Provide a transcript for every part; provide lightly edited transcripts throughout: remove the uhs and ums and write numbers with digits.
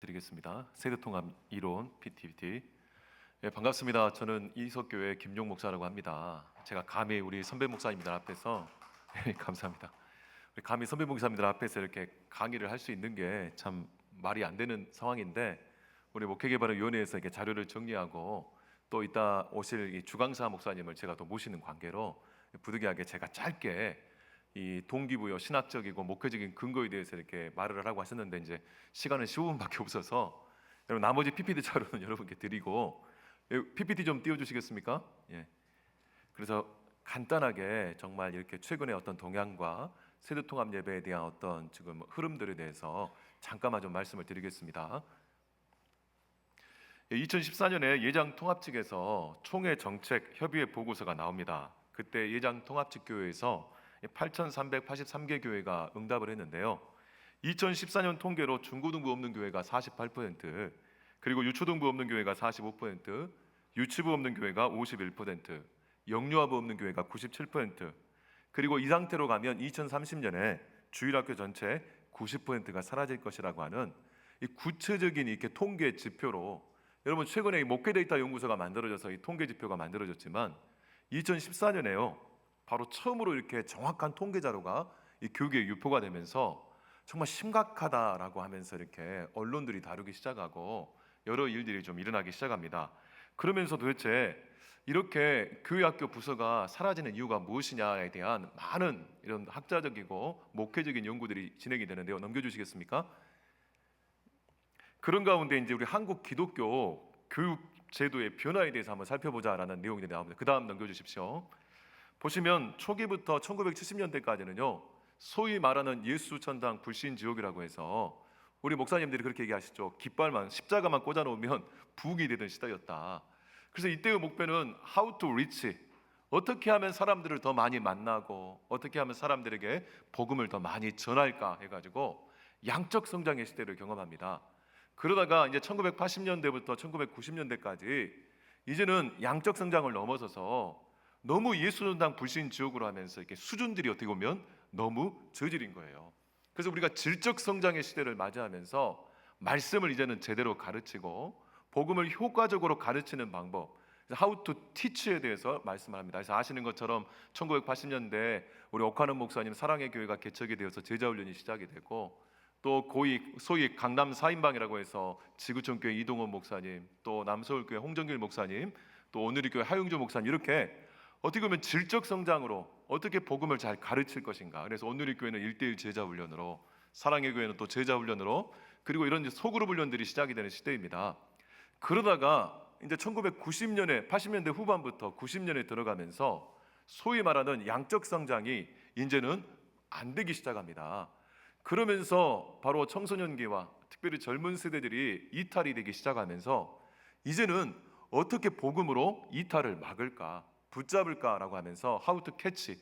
드리겠습니다. 세대통합 이론 PTT. 반갑습니다. 저는 이석교회 김용 목사라고 합니다. 제가 감히 우리 선배 목사님들 앞에서 감사합니다. 우리 감히 선배 목사님들 앞에서 이렇게 강의를 할 수 있는 게 참 말이 안 되는 상황인데, 우리 목회개발위원회에서 이렇게 자료를 정리하고 또 이따 오실 이 주강사 목사님을 제가 또 모시는 관계로 부득이하게 제가 짧게 이 동기부여 신학적이고 목회적인 근거에 대해서 이렇게 말을 하라고 하셨는데, 이제 시간은 15분밖에 없어서 여러분 나머지 PPT 자료는 여러분께 드리고, PPT 좀 띄워주시겠습니까? 예. 그래서 간단하게 정말 이렇게 최근의 어떤 동향과 세대통합 예배에 대한 어떤 지금 흐름들에 대해서 잠깐만 좀 말씀을 드리겠습니다. 2014년에 예장통합 측에서 총회 정책 협의회 보고서가 나옵니다. 그때 예장통합 측 교회에서 8,383개 교회가 응답을 했는데요. 2014년 통계로 중고등부 없는 교회가 48%, 그리고 유초등부 없는 교회가 45%, 유치부 없는 교회가 51%, 영유아부 없는 교회가 97%, 그리고 이 상태로 가면 2030년에 주일학교 전체 90%가 사라질 것이라고 하는 이 구체적인 이렇게 통계 지표로, 여러분 최근에 이 목회 데이터 연구소가 만들어져서 이 통계 지표가 만들어졌지만 2014년에요. 바로 처음으로 이렇게 정확한 통계 자료가 이 교육에 유포가 되면서 정말 심각하다라고 하면서 이렇게 언론들이 다루기 시작하고 여러 일들이 좀 일어나기 시작합니다. 그러면서 도대체 이렇게 교회 학교 부서가 사라지는 이유가 무엇이냐에 대한 많은 이런 학자적이고 목회적인 연구들이 진행이 되는데요. 넘겨주시겠습니까? 그런 가운데 이제 우리 한국 기독교 교육 제도의 변화에 대해서 한번 살펴보자라는 내용이 나옵니다. 그 다음 넘겨주십시오. 보시면 초기부터 1970년대까지는요, 소위 말하는 예수 천당 불신 지옥이라고 해서 우리 목사님들이 그렇게 얘기하시죠. 깃발만 십자가만 꽂아 놓으면 부흥이 되던 시대였다. 그래서 이때의 목표는 how to reach, 어떻게 하면 사람들을 더 많이 만나고 어떻게 하면 사람들에게 복음을 더 많이 전할까 해가지고 양적 성장의 시대를 경험합니다. 그러다가 이제 1980년대부터 1990년대까지 이제는 양적 성장을 넘어서서 너무 예수전당 불신 지옥으로 하면서 이렇게 수준들이 어떻게 보면 너무 저질인 거예요. 그래서 우리가 질적 성장의 시대를 맞이하면서 말씀을 이제는 제대로 가르치고 복음을 효과적으로 가르치는 방법, how to teach에 대해서 말씀을 합니다. 그래서 아시는 것처럼 1980년대 우리 오카는 목사님 사랑의 교회가 개척이 되어서 제자훈련이 시작이 되고, 또 소위 강남 4인방이라고 해서 지구촌 교회 이동원 목사님, 또 남서울 교회 홍정길 목사님, 또 오늘의 교회 하용조 목사님, 이렇게 어떻게 보면 질적 성장으로 어떻게 복음을 잘 가르칠 것인가. 그래서 오늘의 교회는 1:1 제자 훈련으로, 사랑의 교회는 또 제자 훈련으로, 그리고 이런 소그룹 훈련들이 시작이 되는 시대입니다. 그러다가 이제 1990년에 80년대 후반부터 90년에 들어가면서 소위 말하는 양적 성장이 이제는 안 되기 시작합니다. 그러면서 바로 청소년기와 특별히 젊은 세대들이 이탈이 되기 시작하면서 이제는 어떻게 복음으로 이탈을 막을까, 붙잡을까라고 하면서 how to catch.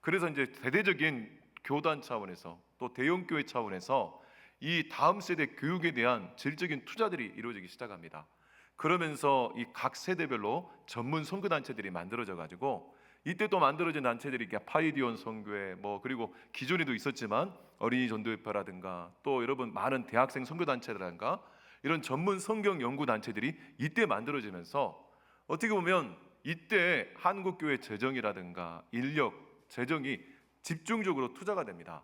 그래서 이제 대대적인 교단 차원에서 또 대형교회 차원에서 이 다음 세대 교육에 대한 질적인 투자들이 이루어지기 시작합니다. 그러면서 이 각 세대별로 전문 선교 단체들이 만들어져 가지고, 이때 또 만들어진 단체들이 파이디온 선교회, 그리고 기존에도 있었지만 어린이 전도협회라든가 또 여러분 많은 대학생 선교 단체라든가 이런 전문 성경 연구 단체들이 이때 만들어지면서 어떻게 보면 이때 한국교회 재정이라든가 인력, 재정이 집중적으로 투자가 됩니다.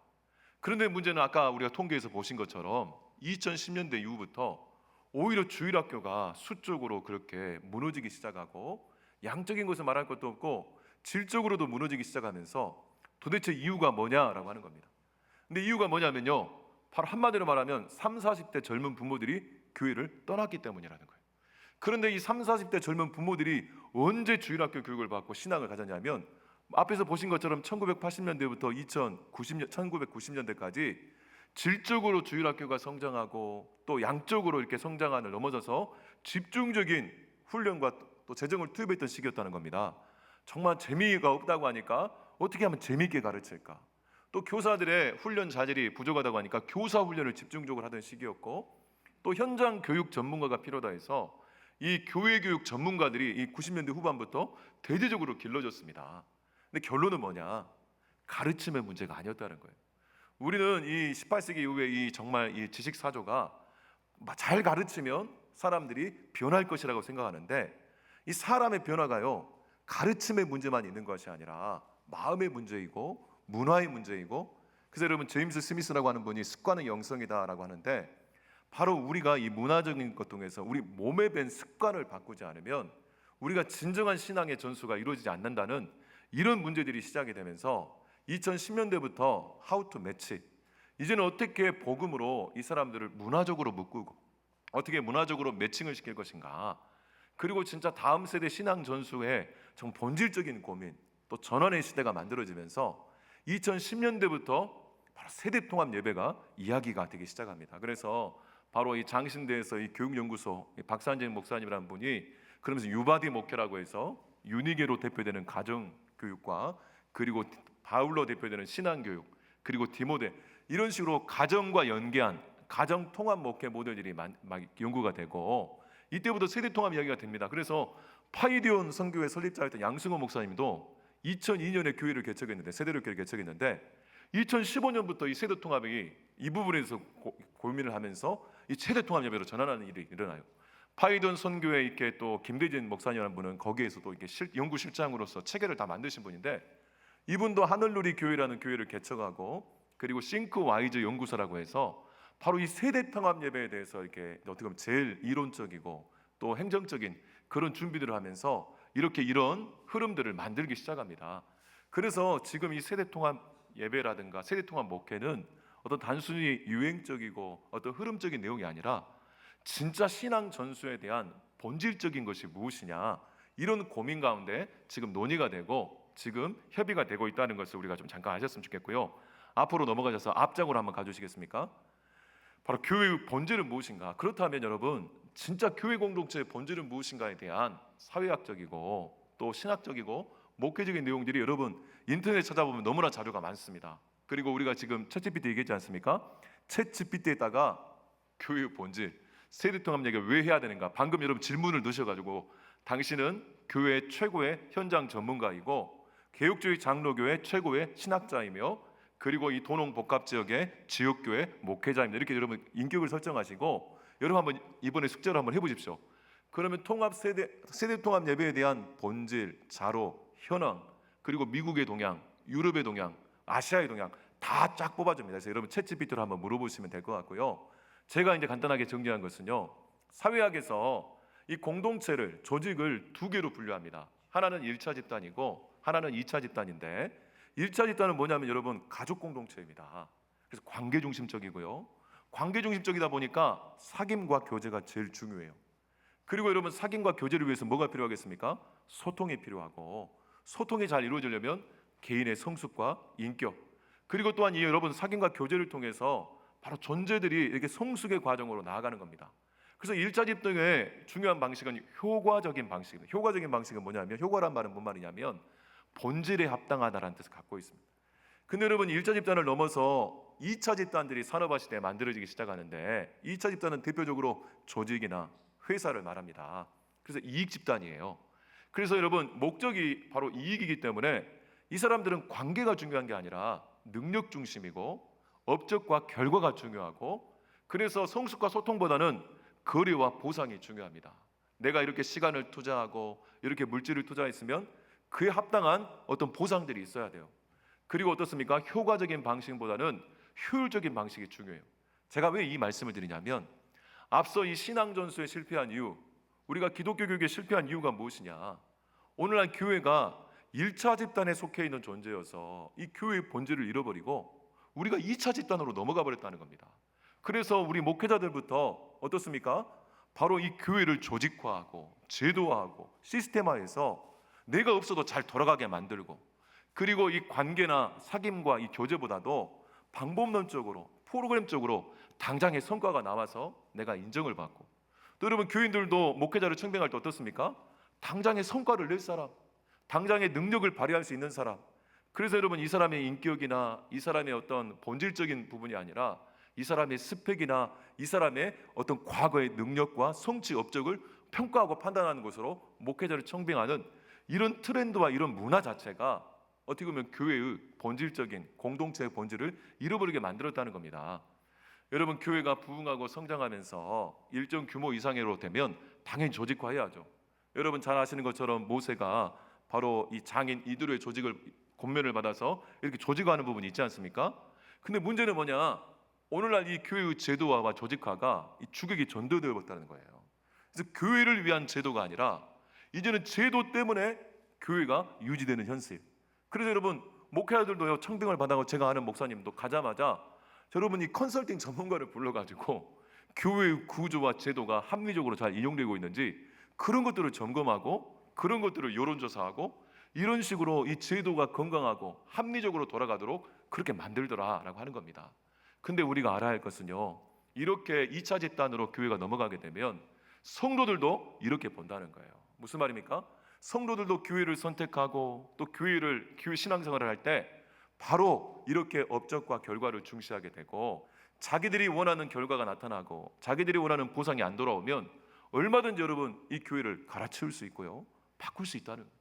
그런데 문제는 아까 우리가 통계에서 보신 것처럼 2010년대 이후부터 오히려 주일학교가 수적으로 그렇게 무너지기 시작하고, 양적인 것을 말할 것도 없고 질적으로도 무너지기 시작하면서 도대체 이유가 뭐냐라고 하는 겁니다. 근데 이유가 뭐냐면요, 바로 한마디로 말하면 30, 40대 젊은 부모들이 교회를 떠났기 때문이라는 거예요. 그런데 이 30, 40대 젊은 부모들이 언제 주일학교 교육을 받고 신앙을 가졌냐면, 앞에서 보신 것처럼 1980년대부터 1990년대까지 질적으로 주일학교가 성장하고 또 양적으로 이렇게 성장안을 넘어져서 집중적인 훈련과 또 재정을 투입했던 시기였다는 겁니다. 정말 재미가 없다고 하니까 어떻게 하면 재미있게 가르칠까, 또 교사들의 훈련 자질이 부족하다고 하니까 교사 훈련을 집중적으로 하던 시기였고, 또 현장 교육 전문가가 필요하다 해서 이 교회 교육 전문가들이 이 90년대 후반부터 대대적으로 길러졌습니다. 근데 결론은 뭐냐? 가르침의 문제가 아니었다는 거예요. 우리는 이 18세기 이후에 이 정말 이 지식 사조가 잘 가르치면 사람들이 변할 것이라고 생각하는데, 이 사람의 변화가요, 가르침의 문제만 있는 것이 아니라 마음의 문제이고 문화의 문제이고, 그래서 여러분 제임스 스미스라고 하는 분이 습관의 영성이다라고 하는데, 바로 우리가 이 문화적인 것 통해서 우리 몸에 밴 습관을 바꾸지 않으면 우리가 진정한 신앙의 전수가 이루어지지 않는다는 이런 문제들이 시작이 되면서 2010년대부터 How to Match, 이제는 어떻게 복음으로 이 사람들을 문화적으로 묶고 어떻게 문화적으로 매칭을 시킬 것인가, 그리고 진짜 다음 세대 신앙 전수에 정 본질적인 고민, 또 전환의 시대가 만들어지면서 2010년대부터 바로 세대 통합 예배가 이야기가 되기 시작합니다. 그래서 바로 이 장신대에서 이 교육연구소 박산진 목사님이라는 분이 그러면서 유바디 목회라고 해서 유니게로 대표되는 가정 교육과, 그리고 바울로 대표되는 신앙 교육, 그리고 디모데, 이런 식으로 가정과 연계한 가정 통합 목회 모델들이 막 연구가 되고, 이때부터 세대 통합 이야기가 됩니다. 그래서 파이디온 선교회 설립자였던 양승호 목사님도 2002년에 교회를 개척했는데, 세대로 교회를 개척했는데 2015년부터 이 세대 통합이 이 부분에서 고민을 하면서 이 세대 통합 예배로 전환하는 일이 일어나요. 파이돈 선교회 이렇게 또 김대진 목사님이라는 분은 거기에서도 이렇게 연구실장으로서 체계를 다 만드신 분인데, 이분도 하늘누리 교회라는 교회를 개척하고, 그리고 싱크 와이즈 연구소라고 해서 바로 이 세대 통합 예배에 대해서 이렇게 어떻게 보면 제일 이론적이고 또 행정적인 그런 준비들을 하면서 이렇게 이런 흐름들을 만들기 시작합니다. 그래서 지금 이 세대 통합 예배라든가 세대 통합 목회는 어떤 단순히 유행적이고 어떤 흐름적인 내용이 아니라 진짜 신앙 전수에 대한 본질적인 것이 무엇이냐, 이런 고민 가운데 지금 논의가 되고 지금 협의가 되고 있다는 것을 우리가 좀 잠깐 아셨으면 좋겠고요. 앞으로 넘어가셔서 앞장으로 한번 가주시겠습니까? 바로 교회의 본질은 무엇인가? 그렇다면 여러분, 진짜 교회 공동체의 본질은 무엇인가에 대한 사회학적이고 또 신학적이고 목회적인 내용들이 여러분 인터넷 찾아보면 너무나 자료가 많습니다. 그리고 우리가 지금 챗GPT 얘기했지 않습니까? 챗GPT에다가 교회의 본질, 세대통합 얘기를 왜 해야 되는가? 방금 여러분 질문을 넣으셔가지고 당신은 교회 최고의 현장 전문가이고 개혁주의 장로교회 최고의 신학자이며 그리고 이 도농 복합 지역의 지역교회 목회자입니다. 이렇게 여러분 인격을 설정하시고 여러분 한번 이번에 숙제를 한번 해보십시오. 그러면 통합 세대 통합 예배에 대한 본질, 자료, 현황, 그리고 미국의 동향, 유럽의 동향, 아시아의 동향 다 쫙 뽑아줍니다. 그래서 여러분 챗GPT로 한번 물어보시면 될 것 같고요. 제가 이제 간단하게 정리한 것은요, 사회학에서 이 공동체를, 조직을 두 개로 분류합니다. 하나는 1차 집단이고 하나는 2차 집단인데, 1차 집단은 뭐냐면 여러분 가족 공동체입니다. 그래서 관계 중심적이고요. 관계 중심적이다 보니까 사귐과 교제가 제일 중요해요. 그리고 여러분 사귐과 교제를 위해서 뭐가 필요하겠습니까? 소통이 필요하고, 소통이 잘 이루어지려면 개인의 성숙과 인격, 그리고 또한 이 여러분 사귐과 교제를 통해서 바로 존재들이 이렇게 성숙의 과정으로 나아가는 겁니다. 그래서 1차 집단의 중요한 방식은 효과적인 방식입니다. 효과적인 방식은 뭐냐면, 효과란 말은 뭔 말이냐면 본질에 합당하다라는 뜻을 갖고 있습니다. 근데 여러분 1차 집단을 넘어서 2차 집단들이 산업화 시대에 만들어지기 시작하는데, 2차 집단은 대표적으로 조직이나 회사를 말합니다. 그래서 이익 집단이에요. 그래서 여러분 목적이 바로 이익이기 때문에 이 사람들은 관계가 중요한 게 아니라 능력 중심이고 업적과 결과가 중요하고, 그래서 성숙과 소통보다는 거래와 보상이 중요합니다. 내가 이렇게 시간을 투자하고 이렇게 물질을 투자했으면 그에 합당한 어떤 보상들이 있어야 돼요. 그리고 어떻습니까? 효과적인 방식보다는 효율적인 방식이 중요해요. 제가 왜 이 말씀을 드리냐면, 앞서 이 신앙 전수에 실패한 이유, 우리가 기독교 교육에 실패한 이유가 무엇이냐? 오늘날 교회가 1차 집단에 속해 있는 존재여서 이 교회의 본질을 잃어버리고 우리가 2차 집단으로 넘어가 버렸다는 겁니다. 그래서 우리 목회자들부터 어떻습니까? 바로 이 교회를 조직화하고 제도화하고 시스템화해서 내가 없어도 잘 돌아가게 만들고, 그리고 이 관계나 사귐과 이 교제보다도 방법론적으로 프로그램적으로 당장의 성과가 나와서 내가 인정을 받고, 또 여러분 교인들도 목회자를 청빙할 때 어떻습니까? 당장의 성과를 낼 사람, 당장의 능력을 발휘할 수 있는 사람. 그래서 여러분 이 사람의 인격이나 이 사람의 어떤 본질적인 부분이 아니라 이 사람의 스펙이나 이 사람의 어떤 과거의 능력과 성취 업적을 평가하고 판단하는 것으로 목회자를 청빙하는 이런 트렌드와 이런 문화 자체가 어떻게 보면 교회의 본질적인 공동체의 본질을 잃어버리게 만들었다는 겁니다. 여러분, 교회가 부흥하고 성장하면서 일정 규모 이상으로 되면 당연히 조직화해야죠. 여러분 잘 아시는 것처럼 모세가 바로 이 장인 이두로의 조직을 권면을 받아서 이렇게 조직화하는 부분이 있지 않습니까? 근데 문제는 뭐냐? 오늘날 이 교회의 제도화와 조직화가 이 주객이 전도되어 버렸다는 거예요. 그래서 교회를 위한 제도가 아니라 이제는 제도 때문에 교회가 유지되는 현실. 그래서 여러분, 목회자들도요, 청빙을 받아고 제가 아는 목사님도 가자마자 여러분 이 컨설팅 전문가를 불러가지고 교회의 구조와 제도가 합리적으로 잘 인용되고 있는지 그런 것들을 점검하고 그런 것들을 여론조사하고 이런 식으로 이 제도가 건강하고 합리적으로 돌아가도록 그렇게 만들더라라고 하는 겁니다. 근데 우리가 알아야 할 것은요, 이렇게 2차 집단으로 교회가 넘어가게 되면 성도들도 이렇게 본다는 거예요. 무슨 말입니까? 성도들도 교회를 선택하고 또 교회 신앙생활을 할 때 바로 이렇게 업적과 결과를 중시하게 되고 자기들이 원하는 결과가 나타나고 자기들이 원하는 보상이 안 돌아오면 얼마든지 여러분 이 교회를 갈아치울 수 있고요, 바꿀 수 있다는 거예요.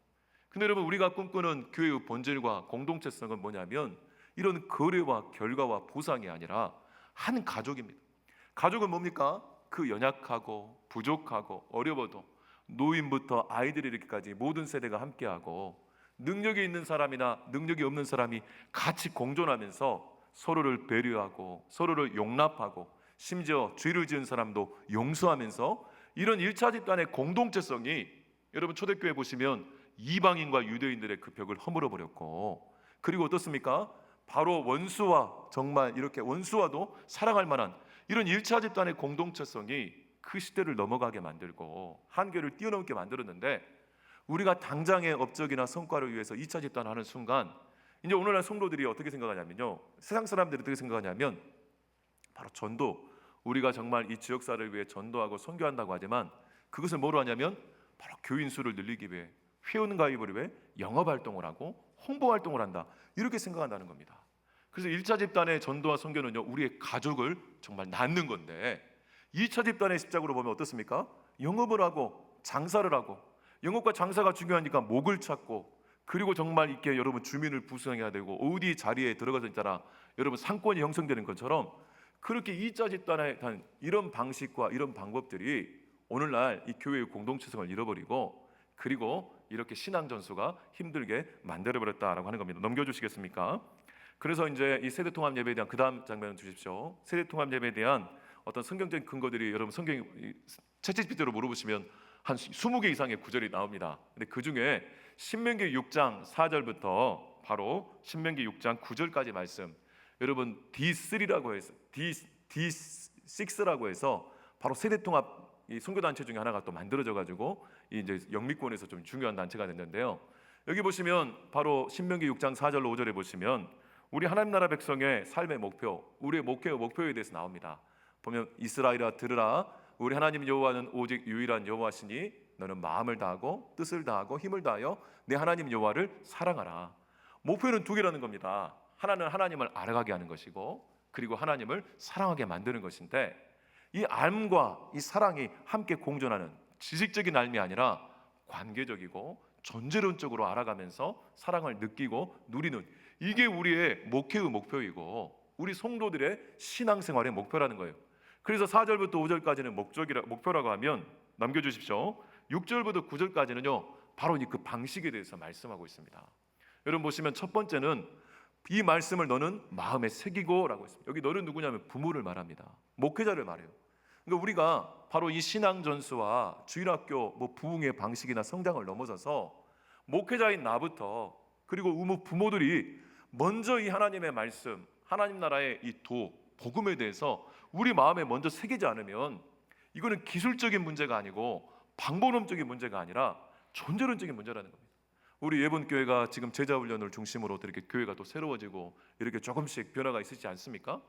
근데 여러분, 우리가 꿈꾸는 교회의 본질과 공동체성은 뭐냐면 이런 거래와 결과와 보상이 아니라 한 가족입니다. 가족은 뭡니까? 그 연약하고 부족하고 어려워도 노인부터 아이들이 이렇게까지 모든 세대가 함께하고 능력이 있는 사람이나 능력이 없는 사람이 같이 공존하면서 서로를 배려하고 서로를 용납하고 심지어 죄를 지은 사람도 용서하면서 이런 1차 집단의 공동체성이 여러분 초대교회 보시면 이방인과 유대인들의 그 벽을 허물어 버렸고, 그리고 어떻습니까? 바로 원수와 정말 이렇게 원수와도 사랑할 만한 이런 1차 집단의 공동체성이 그 시대를 넘어가게 만들고 한계를 뛰어넘게 만들었는데, 우리가 당장의 업적이나 성과를 위해서 2차 집단을 하는 순간 이제 오늘날 성도들이 어떻게 생각하냐면요, 세상 사람들이 어떻게 생각하냐면 바로 전도, 우리가 정말 이 지역사를 위해 전도하고 선교한다고 하지만 그것을 뭐로 하냐면 바로 교인 수를 늘리기 위해 회원 가입을 위해 영업활동을 하고 홍보활동을 한다, 이렇게 생각한다는 겁니다. 그래서 1차 집단의 전도와 선교는요, 우리의 가족을 정말 낳는 건데 2차 집단의 십자가로 보면 어떻습니까? 영업을 하고 장사를 하고, 영업과 장사가 중요하니까 목을 찾고, 그리고 정말 이렇게 여러분 주민을 부수해야 되고 어디 자리에 들어가서 있잖아 여러분 상권이 형성되는 것처럼, 그렇게 2차 집단의 이런 방식과 이런 방법들이 오늘날 이 교회의 공동체성을 잃어버리고 그리고 이렇게 신앙 전수가 힘들게 만들어버렸다라고 하는 겁니다. 넘겨주시겠습니까? 그래서 이제 이 세대통합 예배에 대한 그 다음 장면을 주십시오. 세대통합 예배에 대한 어떤 성경적인 근거들이 여러분 성경 채찍빛으로 물어보시면 한 20개 이상의 구절이 나옵니다. 근데 그 중에 신명기 6장 4절부터 바로 신명기 6장 9절까지 말씀, 여러분 D3라고 해서 D6라고 해서 바로 세대통합 이 선교단체 중에 하나가 또 만들어져 가지고 이제 영미권에서 좀 중요한 단체가 됐는데요. 여기 보시면 바로 신명기 6장 4절로 5절에 보시면 우리 하나님 나라 백성의 삶의 목표, 우리의 목표에 대해서 나옵니다. 보면 이스라엘아 들으라, 우리 하나님 여호와는 오직 유일한 여호와시니 너는 마음을 다하고 뜻을 다하고 힘을 다하여 내 하나님 여호와를 사랑하라. 목표는 두 개라는 겁니다. 하나는 하나님을 알아가게 하는 것이고 그리고 하나님을 사랑하게 만드는 것인데, 이 알과 이 사랑이 함께 공존하는 지식적인 알미 아니라 관계적이고 존재론적으로 알아가면서 사랑을 느끼고 누리는, 이게 우리의 목회의 목표이고 우리 성도들의 신앙생활의 목표라는 거예요. 그래서 4절부터 5절까지는 목표라고 하면 남겨주십시오. 6절부터 9절까지는요 바로 그 방식에 대해서 말씀하고 있습니다. 여러분 보시면 첫 번째는 이 말씀을 너는 마음에 새기고 라고 했습니다. 여기 너는 누구냐면 부모를 말합니다. 목회자를 말해요. 그러니까 우리가 바로 이 신앙 전수와 주일학교 부흥의 방식이나 성장을 넘어서서 목회자인 나부터 그리고 부모들이 먼저 이 하나님의 말씀, 하나님 나라의 이 복음에 대해서 우리 마음에 먼저 새기지 않으면 이거는 기술적인 문제가 아니고 방법론적인 문제가 아니라 존재론적인 문제라는 겁니다. 우리 예본교회가 지금 제자훈련을 중심으로 이렇게 교회가 또 새로워지고 이렇게 조금씩 변화가 있으시지 않습니까?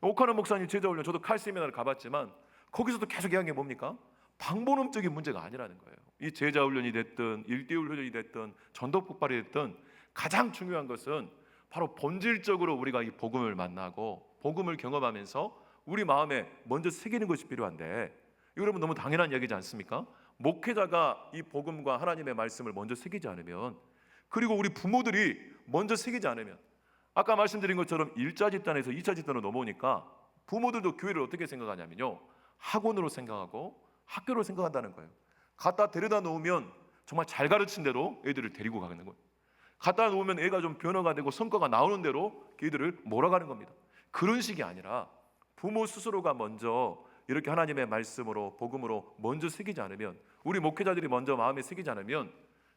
오카노 목사님 제자훈련, 저도 칼 세미나를 가봤지만 거기서도 계속 이야기한 게 뭡니까? 방법론적인 문제가 아니라는 거예요. 이 제자훈련이 됐든 1:1 훈련이 됐든 전도 폭발이 됐든 가장 중요한 것은 바로 본질적으로 우리가 이 복음을 만나고 복음을 경험하면서 우리 마음에 먼저 새기는 것이 필요한데, 이거 여러분 너무 당연한 이야기지 않습니까? 목회자가 이 복음과 하나님의 말씀을 먼저 새기지 않으면, 그리고 우리 부모들이 먼저 새기지 않으면, 아까 말씀드린 것처럼 1차 집단에서 2차 집단으로 넘어오니까 부모들도 교회를 어떻게 생각하냐면요, 학원으로 생각하고 학교로 생각한다는 거예요. 갖다 데려다 놓으면 정말 잘 가르친 대로 애들을 데리고 가는 거예요. 갖다 놓으면 애가 좀 변화가 되고 성과가 나오는 대로 애들을 몰아가는 겁니다. 그런 식이 아니라 부모 스스로가 먼저 이렇게 하나님의 말씀으로 복음으로 먼저 새기지 않으면, 우리 목회자들이 먼저 마음에 새기지 않으면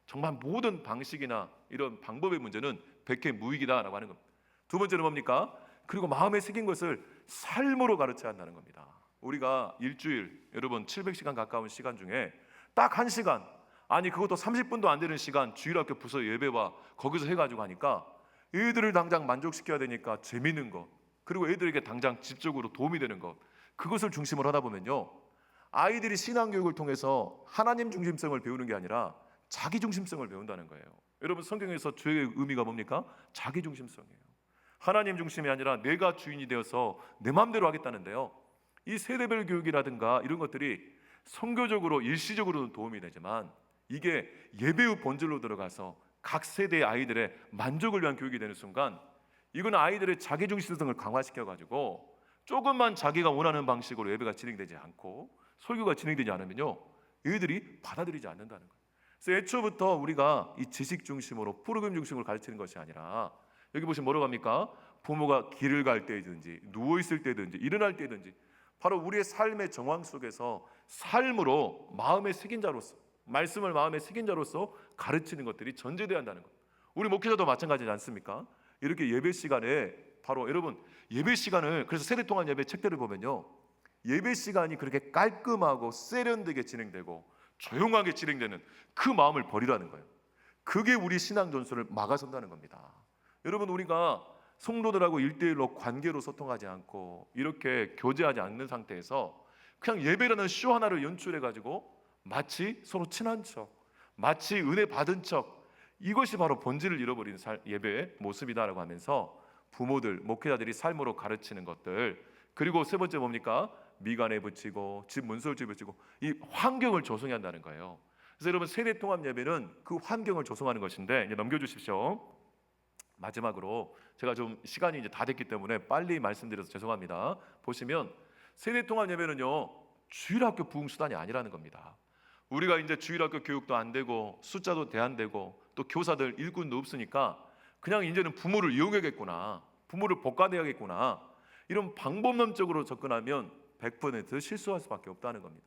정말 모든 방식이나 이런 방법의 문제는 백해무익이다라고 하는 겁니다. 두 번째는 뭡니까? 그리고 마음에 새긴 것을 삶으로 가르쳐야 한다는 겁니다. 우리가 일주일, 여러분 700시간 가까운 시간 중에 딱 1시간, 아니 그것도 30분도 안 되는 시간 주일학교 부서 예배와 거기서 해가지고 하니까 애들을 당장 만족시켜야 되니까 재밌는 거, 그리고 애들에게 당장 집적으로 도움이 되는 것, 그것을 중심으로 하다 보면요, 아이들이 신앙교육을 통해서 하나님 중심성을 배우는 게 아니라 자기 중심성을 배운다는 거예요. 여러분 성경에서 주의 의미가 뭡니까? 자기 중심성이에요. 하나님 중심이 아니라 내가 주인이 되어서 내 마음대로 하겠다는데요, 이 세대별 교육이라든가 이런 것들이 선교적으로 일시적으로는 도움이 되지만 이게 예배의 본질로 들어가서 각 세대의 아이들의 만족을 위한 교육이 되는 순간, 이건 아이들의 자기중심성을 강화시켜가지고 조금만 자기가 원하는 방식으로 예배가 진행되지 않고 설교가 진행되지 않으면요, 애들이 받아들이지 않는다는 거예요. 그래서 애초부터 우리가 이 지식 중심으로 프로그램 중심으로 가르치는 것이 아니라, 여기 보시면 뭐라고 합니까? 부모가 길을 갈 때든지 누워있을 때든지 일어날 때든지 바로 우리의 삶의 정황 속에서 삶으로 마음에 새긴 자로서, 말씀을 마음에 새긴 자로서 가르치는 것들이 전제되어야 한다는 것. 우리 목회자도 마찬가지지 않습니까? 이렇게 예배 시간에 바로 여러분 예배 시간을, 그래서 세대 동안 예배 책들을 보면요, 예배 시간이 그렇게 깔끔하고 세련되게 진행되고 조용하게 진행되는 그 마음을 버리라는 거예요. 그게 우리 신앙 전술을 막아선다는 겁니다. 여러분 우리가 성도들하고 1대1로 관계로 소통하지 않고 이렇게 교제하지 않는 상태에서 그냥 예배라는 쇼 하나를 연출해가지고 마치 서로 친한 척, 마치 은혜 받은 척, 이것이 바로 본질을 잃어버린 예배의 모습이다라고 하면서 부모들, 목회자들이 삶으로 가르치는 것들, 그리고 세 번째 뭡니까? 미간에 붙이고 집 문설주에 붙이고 이 환경을 조성해야 한다는 거예요. 그래서 여러분 세대 통합 예배는 그 환경을 조성하는 것인데, 이제 넘겨주십시오. 마지막으로 제가 좀 시간이 이제 다 됐기 때문에 빨리 말씀드려서 죄송합니다. 보시면 세대 통합 예배는요, 주일학교 부흥 수단이 아니라는 겁니다. 우리가 이제 주일학교 교육도 안 되고 숫자도 대안되고 또 교사들 일꾼도 없으니까 그냥 이제는 부모를 이용해야겠구나, 부모를 복가돼야겠구나, 이런 방법론적으로 접근하면 100% 실수할 수밖에 없다는 겁니다.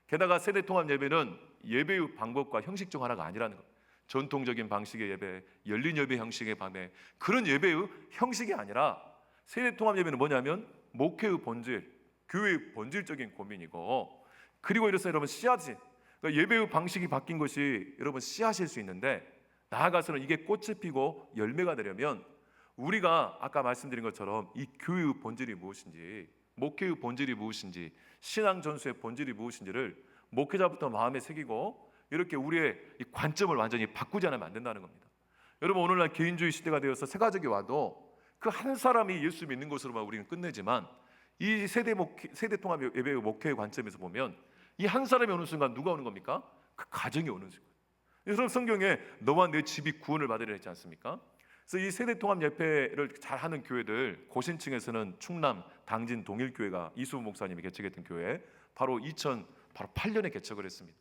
게다가 세대 통합 예배는 예배의 방법과 형식 중 하나가 아니라는 겁니다. 전통적인 방식의 예배, 열린 예배 형식의 밤에 그런 예배의 형식이 아니라 세대 통합 예배는 뭐냐면 목회의 본질, 교회의 본질적인 고민이고, 그리고 이래서 여러분 씨앗이, 그러니까 예배의 방식이 바뀐 것이 여러분 씨앗일 수 있는데, 나아가서는 이게 꽃이 피고 열매가 되려면 우리가 아까 말씀드린 것처럼 이 교회의 본질이 무엇인지, 목회의 본질이 무엇인지, 신앙 전수의 본질이 무엇인지를 목회자부터 마음에 새기고 이렇게 우리의 이 관점을 완전히 바꾸지 않으면 안 된다는 겁니다. 여러분 오늘날 개인주의 시대가 되어서 새 가족이 와도 그 한 사람이 예수 믿는 것으로만 우리는 끝내지만, 이 세대 통합 예배의 목회의 관점에서 보면 이 한 사람이 오는 순간 누가 오는 겁니까? 그 가정이 오는 순간. 여러분 성경에 너와 내 집이 구원을 받으려 했지 않습니까? 그래서 이 세대 통합 예배를 잘하는 교회들, 고신층에서는 충남 당진 동일교회가 이수부 목사님이 개척했던 교회, 바로 2008년에 개척을 했습니다.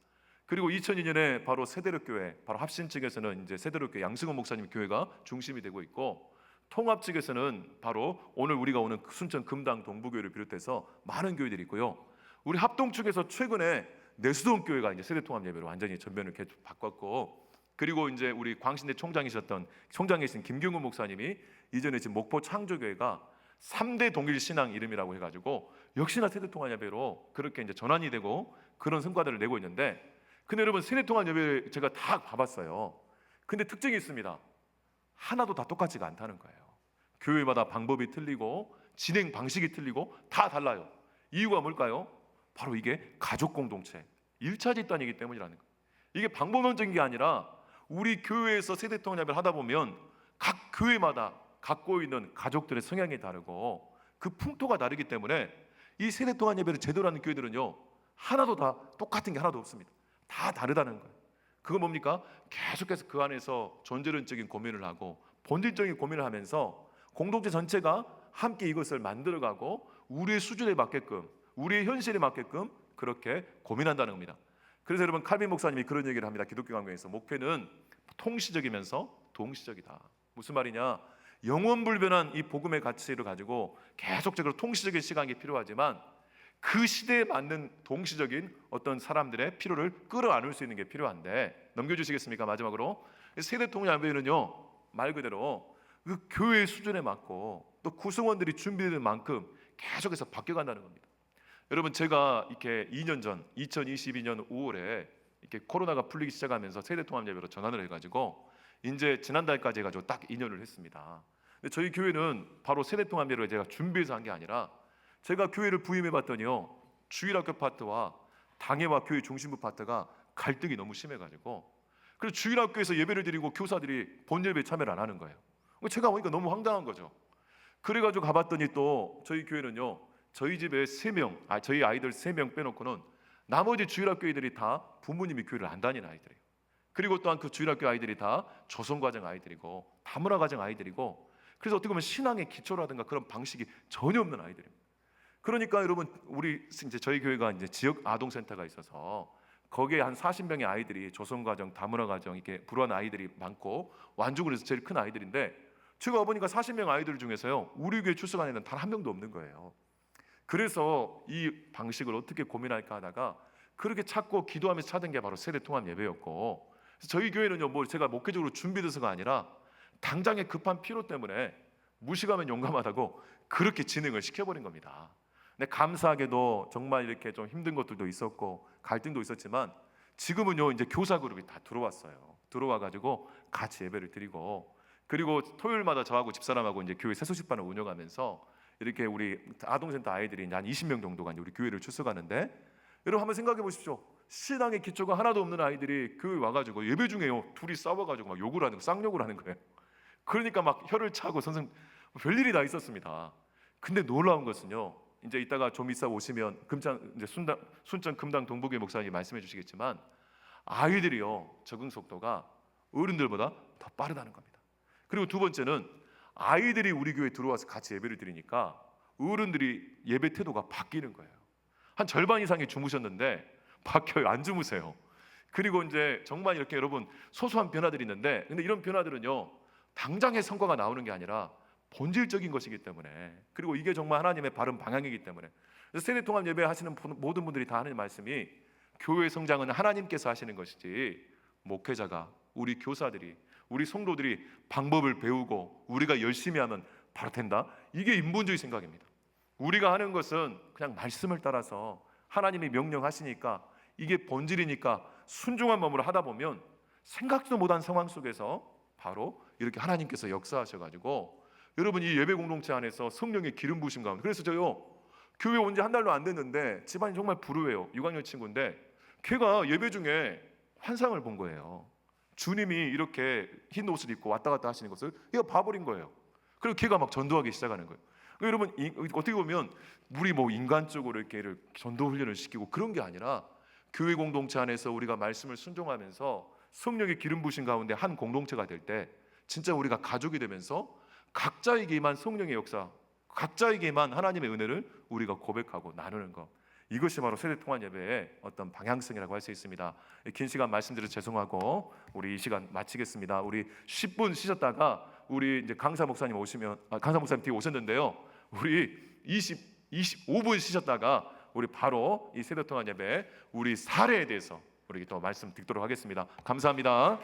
그리고 2002년에 바로 세대력 교회, 바로 합신 측에서는 이제 세대력 교회 양승원 목사님 교회가 중심이 되고 있고, 통합 측에서는 바로 오늘 우리가 오는 순천 금당 동부교회를 비롯해서 많은 교회들이 있고요. 우리 합동 측에서 최근에 내수동 교회가 이제 세대 통합 예배로 완전히 전면을 바꿨고, 그리고 이제 우리 광신대 총장이신 김경훈 목사님이 이전에 지금 목포 창조교회가 3대 동일 신앙 이름이라고 해가지고 역시나 세대 통합 예배로 그렇게 이제 전환이 되고 그런 성과들을 내고 있는데, 근데 여러분 세대 통합 예배 제가 다 봐봤어요. 근데 특징이 있습니다. 하나도 다 똑같지가 않다는 거예요. 교회마다 방법이 틀리고 진행 방식이 틀리고 다 달라요. 이유가 뭘까요? 바로 이게 가족 공동체, 1차 집단이기 때문이라는 거예요. 이게 방법론적인 게 아니라 우리 교회에서 세대 통합 예배를 하다 보면 각 교회마다 갖고 있는 가족들의 성향이 다르고 그 풍토가 다르기 때문에 이 세대 통합 예배를 제대로 하는 교회들은요, 하나도 다 똑같은 게 하나도 없습니다. 다 다르다는 거예요. 그건 뭡니까? 계속해서 그 안에서 존재론적인 고민을 하고 본질적인 고민을 하면서 공동체 전체가 함께 이것을 만들어가고 우리의 수준에 맞게끔, 우리의 현실에 맞게끔 그렇게 고민한다는 겁니다. 그래서 여러분 칼빈 목사님이 그런 얘기를 합니다. 기독교 강령에서 목회는 통시적이면서 동시적이다. 무슨 말이냐? 영원불변한 이 복음의 가치를 가지고 계속적으로 통시적인 시간이 필요하지만 그 시대에 맞는 동시적인 어떤 사람들의 필요를 끌어안을 수 있는 게 필요한데, 넘겨주시겠습니까? 마지막으로 세대 통합에는요, 말 그대로 그 교회의 수준에 맞고 또 구성원들이 준비되는 만큼 계속해서 바뀌어간다는 겁니다. 여러분, 제가 이렇게 2년 전 2022년 5월에 이렇게 코로나가 풀리기 시작하면서 세대 통합 예배로 전환을 해가지고 이제 지난달까지 해가지고 딱 2년을 했습니다. 근데 저희 교회는 바로 세대 통합 예배를 제가 준비해서 한 게 아니라 제가 교회를 부임해봤더니요, 주일학교 파트와 당회와 교회 중심부 파트가 갈등이 너무 심해가지고, 그래서 주일학교에서 예배를 드리고 교사들이 본예배에 참여를 안 하는 거예요. 제가 보니까 너무 황당한 거죠. 그래가지고 가봤더니 또 저희 교회는요, 저희 집에 3명, 저희 아이들 3명 빼놓고는 나머지 주일학교 애들이 다 부모님이 교회를 안 다니는 아이들이에요. 그리고 또한 그 주일학교 아이들이 다 조선과정 아이들이고 다문화과정 아이들이고, 그래서 어떻게 보면 신앙의 기초라든가 그런 방식이 전혀 없는 아이들입니다. 그러니까 여러분, 우리 이제 저희 교회가 이제 지역 아동센터가 있어서 거기에 한 40명의 아이들이 조선과정, 다문화과정 이렇게 불우한 아이들이 많고 완주군에서 제일 큰 아이들인데, 제가 보니까 40명 아이들 중에서요, 우리 교회 출석한 애는 단 한 명도 없는 거예요. 그래서 이 방식을 어떻게 고민할까 하다가 그렇게 찾고 기도하면서 찾은 게 바로 세대 통합 예배였고, 그래서 저희 교회는요, 뭐 제가 목회적으로 준비돼서가 아니라 당장의 급한 필요 때문에 무식하면 용감하다고 그렇게 진행을 시켜버린 겁니다. 근데 감사하게도 정말 이렇게 좀 힘든 것들도 있었고 갈등도 있었지만 지금은요, 이제 교사 그룹이 다 들어왔어요. 들어와가지고 같이 예배를 드리고, 그리고 토요일마다 저하고 집사람하고 이제 교회 세수식반을 운영하면서 이렇게 우리 아동센터 아이들이 이제 한 20명 정도가 이제 우리 교회를 출석하는데, 여러분 한번 생각해 보십시오. 신앙의 기초가 하나도 없는 아이들이 교회 와가지고 예배 중에요, 둘이 싸워가지고 막 욕을 하는 거, 쌍욕을 하는 거예요. 그러니까 막 혀를 차고 선생님 별일이 다 있었습니다. 근데 놀라운 것은요, 이제 이따가 좀 이따 오시면 금창 이제 순천 금당 동부교회 목사님이 말씀해 주시겠지만 아이들이요, 적응 속도가 어른들보다 더 빠르다는 겁니다. 그리고 두 번째는 아이들이 우리 교회에 들어와서 같이 예배를 드리니까 어른들이 예배 태도가 바뀌는 거예요. 한 절반 이상이 주무셨는데 바뀌어요. 안 주무세요. 그리고 이제 정말 이렇게 여러분 소소한 변화들이 있는데, 근데 이런 변화들은요, 당장의 성과가 나오는 게 아니라 본질적인 것이기 때문에, 그리고 이게 정말 하나님의 바른 방향이기 때문에, 그래서 세대 통합 예배 하시는 모든 분들이 다 하는 말씀이 교회 성장은 하나님께서 하시는 것이지 목회자가, 우리 교사들이, 우리 성도들이 방법을 배우고 우리가 열심히 하면 바로 된다. 이게 인본주의 생각입니다. 우리가 하는 것은 그냥 말씀을 따라서 하나님이 명령하시니까 이게 본질이니까 순종한 마음으로 하다 보면 생각지도 못한 상황 속에서 바로 이렇게 하나님께서 역사하셔가지고 여러분 이 예배 공동체 안에서 성령의 기름 부으심 가운데, 그래서 저요 교회 온 지 한 달도 안 됐는데 집안이 정말 불우해요. 6학년 친구인데 걔가 예배 중에 환상을 본 거예요. 주님이 이렇게 흰 옷을 입고 왔다 갔다 하시는 것을 얘가 봐버린 거예요. 그리고 걔가 막 전도하기 시작하는 거예요. 여러분 어떻게 보면 우리 뭐 인간적으로 이렇게 전도 훈련을 시키고 그런 게 아니라 교회 공동체 안에서 우리가 말씀을 순종하면서 성령의 기름 부으신 가운데 한 공동체가 될 때 진짜 우리가 가족이 되면서 각자에게만 성령의 역사, 각자에게만 하나님의 은혜를 우리가 고백하고 나누는 것, 이것이 바로 세대 통합 예배의 어떤 방향성이라고 할 수 있습니다. 긴 시간 말씀드려서 죄송하고 우리 이 시간 마치겠습니다. 우리 10분 쉬셨다가 우리 이제 강사 목사님 오시면 강사 목사님 뒤에 오셨는데요. 우리 25분 쉬셨다가 우리 바로 이 세대 통합 예배 우리 사례에 대해서 우리 또 말씀 듣도록 하겠습니다. 감사합니다.